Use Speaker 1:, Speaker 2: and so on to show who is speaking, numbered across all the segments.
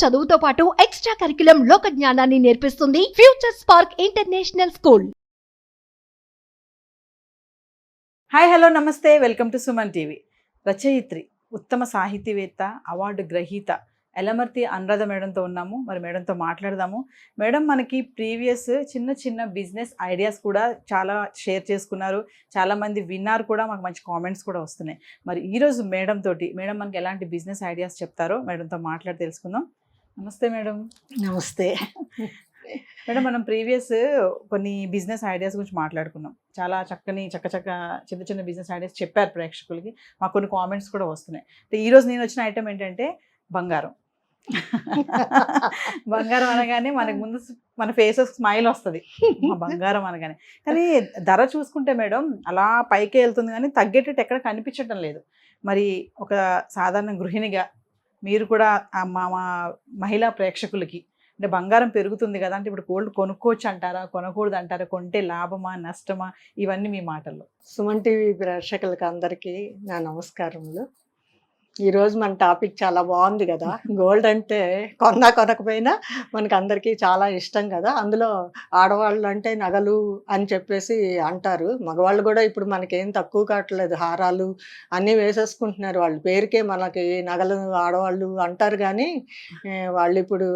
Speaker 1: చదువుతో పాటు extra curriculum లోక జ్ఞానాన్ని నేర్పిస్తుంది future spark international school.
Speaker 2: Hi hello నమస్తే, వెల్కమ్ టు సుమన్ టీవీ. రచయిత్రి, ఉత్తమ సాహితీవేత్త, అవార్డు గ్రహీత ఎలమర్తి అనురాధ మేడంతో ఉన్నాము. మరి మేడంతో మాట్లాడదాము. మేడం మనకి ప్రీవియస్ చిన్న చిన్న బిజినెస్ ఐడియాస్ కూడా చాలా షేర్ చేసుకున్నారు, చాలామంది విన్నారు కూడా, మాకు మంచి కామెంట్స్ కూడా వస్తున్నాయి. మరి ఈరోజు మేడం మనకి ఎలాంటి బిజినెస్ ఐడియాస్ చెప్తారో మేడంతో మాట్లాడి తెలుసుకుందాం. నమస్తే మేడం.
Speaker 3: నమస్తే
Speaker 2: మేడం, మనం ప్రీవియస్ కొన్ని బిజినెస్ ఐడియాస్ గురించి మాట్లాడుకున్నాం. చాలా చక్క చిన్న చిన్న బిజినెస్ ఐడియాస్ చెప్పారు ప్రేక్షకులకి. మాకు కొన్ని కామెంట్స్ కూడా వస్తున్నాయి. ఈరోజు నేను వచ్చిన ఐటమ్ ఏంటంటే బంగారం. బంగారం అనగానే మనకు ముందు మన ఫేసెస్ స్మైల్ వస్తుంది, బంగారం అనగానే. కానీ ధర చూసుకుంటే మేడం అలా పైకే వెళ్తుంది, కానీ తగ్గేటట్టు ఎక్కడ కనిపించడం లేదు. మరి ఒక సాధారణ గృహిణిగా మీరు కూడా మా మహిళా ప్రేక్షకులకి, అంటే బంగారం పెరుగుతుంది కదా, అంటే ఇప్పుడు గోల్డ్ కొనుక్కోవచ్చు అంటారా, కొనకూడదు అంటారా, కొంటే లాభమా నష్టమా, ఇవన్నీ మీ మాటల్లో.
Speaker 3: సుమన్ టీవీ ప్రేక్షకులకి అందరికీ నా నమస్కారములు. ఈరోజు మన టాపిక్ చాలా బాగుంది కదా. గోల్డ్ అంటే కొనకపోయినా మనకు అందరికీ చాలా ఇష్టం కదా. అందులో ఆడవాళ్ళు అంటే నగలు అని చెప్పేసి అంటారు, మగవాళ్ళు కూడా ఇప్పుడు మనకేం తక్కువ కావట్లేదు, హారాలు అన్నీ వేసేసుకుంటున్నారు. వాళ్ళ పేరుకే మనకి నగలు ఆడవాళ్ళు అంటారు, కానీ వాళ్ళు ఇప్పుడు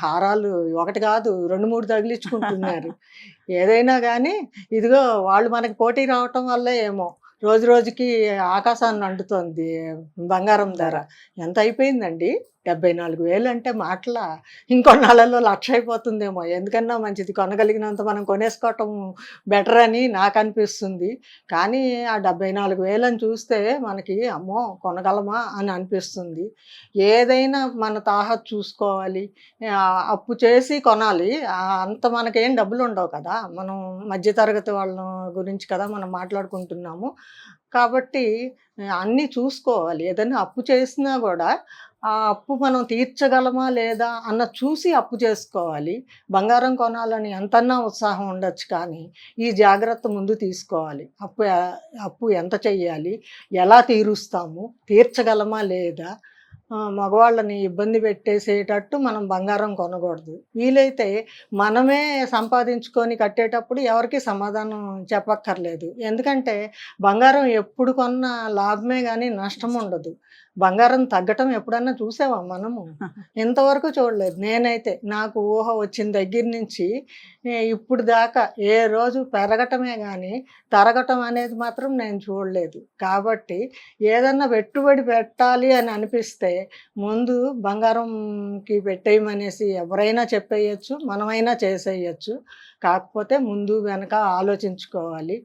Speaker 3: హారాలు ఒకటి కాదు 2-3 తగిలించుకుంటున్నారు. ఏదైనా కానీ ఇదిగో వాళ్ళు మనకి పోటీ రావటం వల్లే ఏమో రోజు రోజుకి ఆకాశాన్ని అంటుతోంది బంగారం ధర. ఎంత అయిపోయిందండి? 74,000 అంటే మాటలా? ఇంకొన్నాళ్ళలో 1,00,000 అయిపోతుందేమో. ఎందుకన్నా మంచిది, కొనగలిగినంత మనం కొనేసుకోవటం బెటర్ అని నాకు అనిపిస్తుంది. కానీ ఆ 74,000 అని చూస్తే మనకి అమ్మో కొనగలమా అని అనిపిస్తుంది. ఏదైనా మన తాహత్ చూసుకోవాలి, అప్పు చేసి కొనాలి. అంత మనకేం డబ్బులు ఉండవు కదా, మనం మధ్యతరగతి వాళ్ళ గురించి కదా మనం మాట్లాడుకుంటున్నాము. కాబట్టి అన్నీ చూసుకోవాలి. ఏదైనా అప్పు చేసినా కూడా ఆ అప్పు మనం తీర్చగలమా లేదా అన్న చూసి అప్పు చేసుకోవాలి. బంగారం కొనాలని ఎంతన్నా ఉత్సాహం ఉండొచ్చు, కానీ ఈ జాగ్రత్త ముందు తీసుకోవాలి. అప్పు ఎంత చెయ్యాలి, ఎలా తీరుస్తాము, తీర్చగలమా లేదా, మగవాళ్ళని ఇబ్బంది పెట్టేసేటట్టు మనం బంగారం కొనకూడదు. వీలైతే మనమే సంపాదించుకొని కట్టేటప్పుడు ఎవరికి సమాధానం చెప్పక్కర్లేదు. ఎందుకంటే బంగారం ఎప్పుడు కొన్నా లాభమే కానీ నష్టం ఉండదు. బంగారం తగ్గటం ఎప్పుడన్నా చూసావా మనము? ఇంతవరకు చూడలేదు నేనైతే. నాకు ఊహ వచ్చిన దగ్గర నుంచి ఇప్పుడు దాకా ఏ రోజు పెరగటమే కానీ తరగటం అనేది మాత్రం నేను చూడలేదు. కాబట్టి ఏదన్నా పెట్టుబడి పెట్టాలి అని అనిపిస్తే ముందు బంగారంకి పెట్టేయమనేసి ఎవరైనా చెప్పేయచ్చు, మనమైనా చేసేయచ్చు. కాకపోతే ముందు వెనక ఆలోచించుకోవాలి.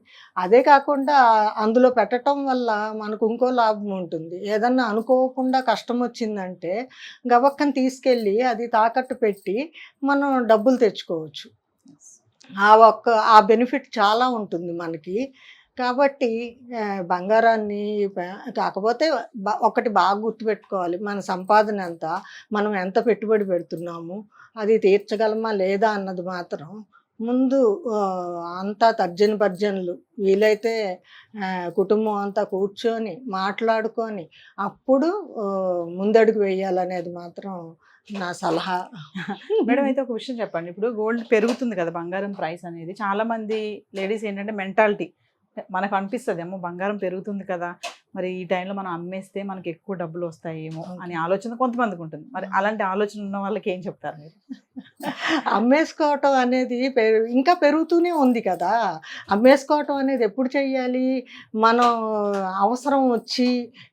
Speaker 3: అదే కాకుండా అందులో పెట్టడం వల్ల మనకు ఇంకో లాభం ఉంటుంది. ఏదన్నా అనుకోకుండా కష్టం వచ్చిందంటే గబక్కని తీసుకెళ్ళి అది తాకట్టు పెట్టి మనం డబ్బులు తెచ్చుకోవచ్చు. ఆ బెనిఫిట్ చాలా ఉంటుంది మనకి. కాబట్టి బంగారాన్ని కాకపోతే ఒకటి బాగా గుర్తుపెట్టుకోవాలి, మన సంపాదన ఎంత, మనం ఎంత పెట్టుబడి పెడుతున్నాము, అది తీర్చగలమా లేదా అన్నది మాత్రం ముందు అంతా తర్జనభర్జనలు వీలైతే కుటుంబం అంతా కూర్చొని మాట్లాడుకొని అప్పుడు ముందడుగు వేయాలనేది మాత్రం నా సలహా.
Speaker 2: మేడం, అయితే ఒక విషయం చెప్పండి. ఇప్పుడు గోల్డ్ పెరుగుతుంది కదా, బంగారం ప్రైస్ అనేది, చాలా మంది లేడీస్ ఏంటంటే మెంటాలిటీ, మనకు అనిపిస్తుంది ఏమో బంగారం పెరుగుతుంది కదా, మరి ఈ టైంలో మనం అమ్మేస్తే మనకి ఎక్కువ డబ్బులు వస్తాయేమో అని ఆలోచన కొంతమందికి ఉంటుంది. మరి అలాంటి ఆలోచన ఉన్న వాళ్ళకి ఏం చెప్తారు మీరు?
Speaker 3: అమ్మేసుకోవటం అనేది ఇంకా పెరుగుతూనే ఉంది కదా. అమ్మేసుకోవటం అనేది ఎప్పుడు చెయ్యాలి? మనం అవసరం వచ్చి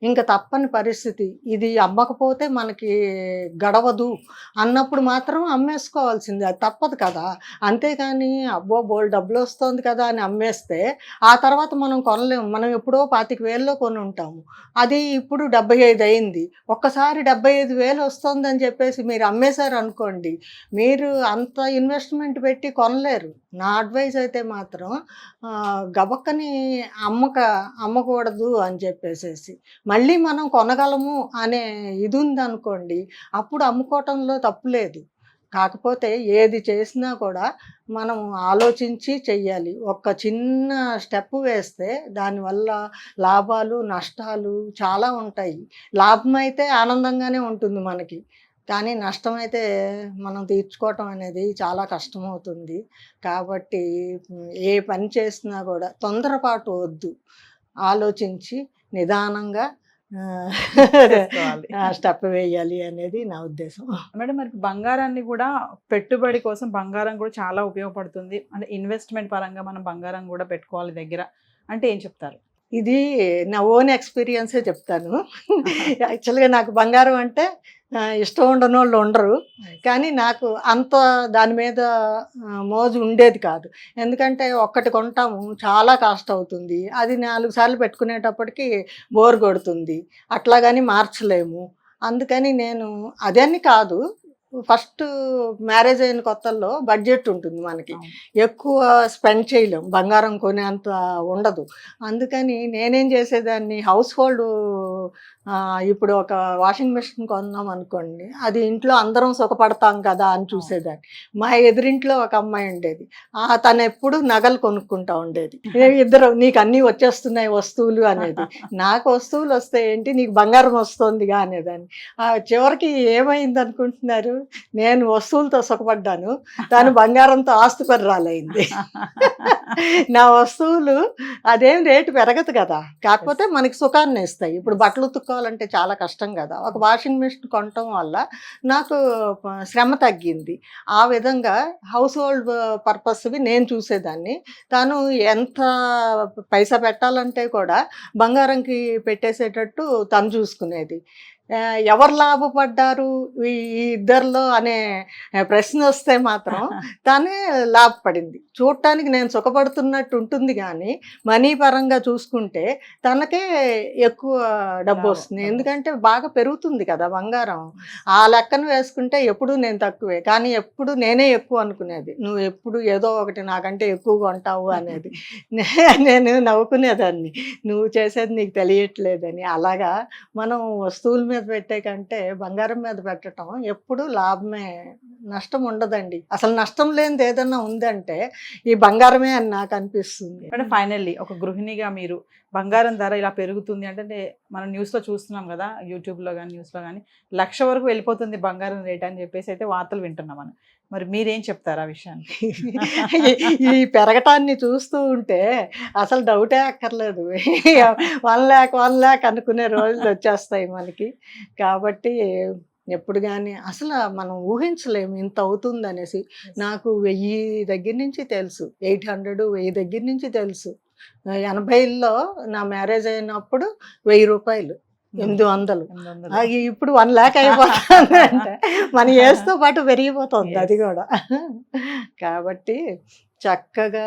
Speaker 3: ఇంకా తప్పని పరిస్థితి, ఇది అమ్మకపోతే మనకి గడవదు అన్నప్పుడు మాత్రం అమ్మేసుకోవాల్సింది, అది తప్పదు కదా. అంతేకాని అబ్బో బోల్డ్ డబ్బులు వస్తుంది కదా అని అమ్మేస్తే ఆ తర్వాత మనం కొనలేము. మనం ఎప్పుడో 25,000లో కొని ఉంటాము, అది ఇప్పుడు 75 అయింది. ఒక్కసారి 75,000 వస్తుందని చెప్పేసి మీరు అమ్మేశారు అనుకోండి, మీరు అంత ఇన్వెస్ట్మెంట్ పెట్టి కొనలేరు. నా అడ్వైజ్ అయితే మాత్రం గబక్కని అమ్మకూడదు అని చెప్పేసేసి మళ్ళీ మనం కొనగలము అనే ఇది ఉందనుకోండి, అప్పుడు అమ్ముకోవటంలో తప్పు లేదు. కాకపోతే ఏది చేసినా కూడా మనం ఆలోచించి చెయ్యాలి. ఒక చిన్న స్టెప్ వేస్తే దానివల్ల లాభాలు నష్టాలు చాలా ఉంటాయి. లాభం అయితే ఆనందంగానే ఉంటుంది మనకి, కానీ నష్టం అయితే మనం తీర్చుకోవటం అనేది చాలా కష్టమవుతుంది. కాబట్టి ఏ పని చేసినా కూడా తొందరపాటు వద్దు. ఆలోచించి నిదానంగా
Speaker 2: చేసుకోవాలి.
Speaker 3: స్టెప్ వేయాలి అనేది నా ఉద్దేశం.
Speaker 2: మేడం మరి బంగారాన్ని కూడా పెట్టుబడి కోసం బంగారం కూడా చాలా ఉపయోగపడుతుంది. అంటే ఇన్వెస్ట్మెంట్ పరంగా మనం బంగారం కూడా పెట్టుకోవాలి దగ్గర అంటే ఏం చెప్తారు?
Speaker 3: ఇది నా ఓన్ ఎక్స్పీరియన్సే చెప్తాను. యాక్చువల్గా నాకు బంగారం అంటే ఇష్టం ఉండని వాళ్ళు ఉండరు. కానీ నాకు అంత దాని మీద మోజు ఉండేది కాదు. ఎందుకంటే ఒక్కటి కొంటాము, చాలా కాస్ట్ అవుతుంది. అది 4 సార్లు పెట్టుకునేటప్పటికి బోర్ కొడుతుంది. అట్లాగని మార్చలేము. అందుకని నేను అదని కాదు, ఫస్ట్ మ్యారేజ్ అయిన కొత్తల్లో బడ్జెట్ ఉంటుంది మనకి, ఎక్కువ స్పెండ్ చేయలేం, బంగారం కొనేంత ఉండదు. అందుకని నేనేం చేసేదాన్ని, హౌస్ హోల్డ్ ఇప్పుడు ఒక వాషింగ్ మెషిన్ కొన్నాం అనుకోండి, అది ఇంట్లో అందరం సుఖపడతాం కదా అని చూసేదాన్ని. మా ఎదురింట్లో ఒక అమ్మాయి ఉండేది, తను ఎప్పుడు నగలు కొనుక్కుంటా ఉండేది. ఇద్దరు నీకు అన్నీ వచ్చేస్తున్నాయి వస్తువులు అనేది, నాకు వస్తువులు వస్తే ఏంటి నీకు బంగారం వస్తుందిగా అనేదాన్ని. చివరికి ఏమైంది అనుకుంటున్నారు, నేను వస్తువులతో సుఖపడ్డాను, తను బంగారంతో ఆస్తిపరురాలైంది. నా వస్తువులు అదేం రేటు పెరగదు కదా, కాకపోతే మనకి సుఖాన్ని ఇస్తాయి. ఇప్పుడు బట్టలు ఉతుక్కోవాలంటే చాలా కష్టం కదా, ఒక వాషింగ్ మెషిన్ కొనటం వల్ల నాకు శ్రమ తగ్గింది. ఆ విధంగా హౌస్ హోల్డ్ పర్పస్వి నేను చూసేదాన్ని. తను ఎంత పైసా పెట్టాలంటే కూడా బంగారంకి పెట్టేసేటట్టు తను చూసుకునేది. ఎవరు లాభపడ్డారు ఈ ఇద్దరిలో అనే ప్రశ్న వస్తే మాత్రం తనే లాభపడింది. చూడటానికి నేను సుఖపడుతున్నట్టు ఉంటుంది, కానీ మనీ పరంగా చూసుకుంటే తనకే ఎక్కువ డబ్బు వస్తుంది. ఎందుకంటే బాగా పెరుగుతుంది కదా బంగారం. ఆ లెక్కను వేసుకుంటే ఎప్పుడు నేను తక్కువే, కానీ ఎప్పుడు నేనే ఎక్కువ అనుకునేది. నువ్వు ఎప్పుడు ఏదో ఒకటి నాకంటే ఎక్కువగా ఉంటావు అనేది. నేను నవ్వుకునేదాన్ని, నువ్వు చేసేది నీకు తెలియట్లేదని. అలాగా మనం వస్తువుల మీద పెట్టే కంటే బంగారం మీద పెట్టడం ఎప్పుడు లాభమే, నష్టం ఉండదండి. అసలు నష్టం లేనిది ఏదన్నా ఉందంటే ఈ బంగారమే అని నాకు అనిపిస్తుంది.
Speaker 2: అంటే ఫైనల్లీ ఒక గృహిణిగా మీరు బంగారం ధర ఇలా పెరుగుతుంది అంటే మనం న్యూస్లో చూస్తున్నాం కదా, యూట్యూబ్లో కానీ న్యూస్లో కానీ 1,00,000 వరకు వెళ్ళిపోతుంది బంగారం రేట్ అని చెప్పేసి అయితే వార్తలు వింటున్నాం మనం. మరి మీరేం చెప్తారు ఆ విషయానికి?
Speaker 3: ఈ పెరగటాన్ని చూస్తూ ఉంటే అసలు డౌటే అక్కర్లేదు. 1 lakh అనుకునే రోజులు వచ్చేస్తాయి మనకి. కాబట్టి ఎప్పుడు కానీ అసలు మనం ఊహించలేము ఇంత అవుతుంది అనేసి. నాకు 1000 దగ్గర నుంచి తెలుసు, 800, 1000 దగ్గర నుంచి తెలుసు. 80లో నా మ్యారేజ్ అయినప్పుడు 1000 రూపాయలు, 800. ఇప్పుడు 1 lakh అయిపోతుంది అంటే మన ఏజ్తో పాటు పెరిగిపోతుంది అది కూడా. కాబట్టి చక్కగా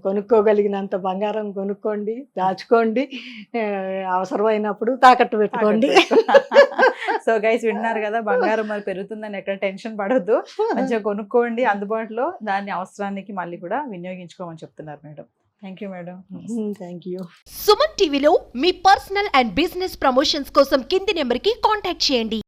Speaker 3: కొనుక్కోగలిగినంత బంగారం కొనుక్కోండి, దాచుకోండి, అవసరమైనప్పుడు తాకట్టు పెట్టుకోండి.
Speaker 2: సో గైస్ విన్నారు కదా, బంగారం మరి పెరుగుతుందని ఎక్కడ టెన్షన్ పడొద్దు, మంచిగా కొనుక్కోండి అందుబాటులో, దాన్ని అవసరానికి మళ్ళీ కూడా వినియోగించుకోమని చెప్తున్నారు madam. Thank you madam.
Speaker 3: Thank you.
Speaker 1: Suman టీవీలో మీ పర్సనల్ అండ్ బిజినెస్ ప్రమోషన్స్ కోసం కింది నెంబర్కి కాంటాక్ట్ చేయండి.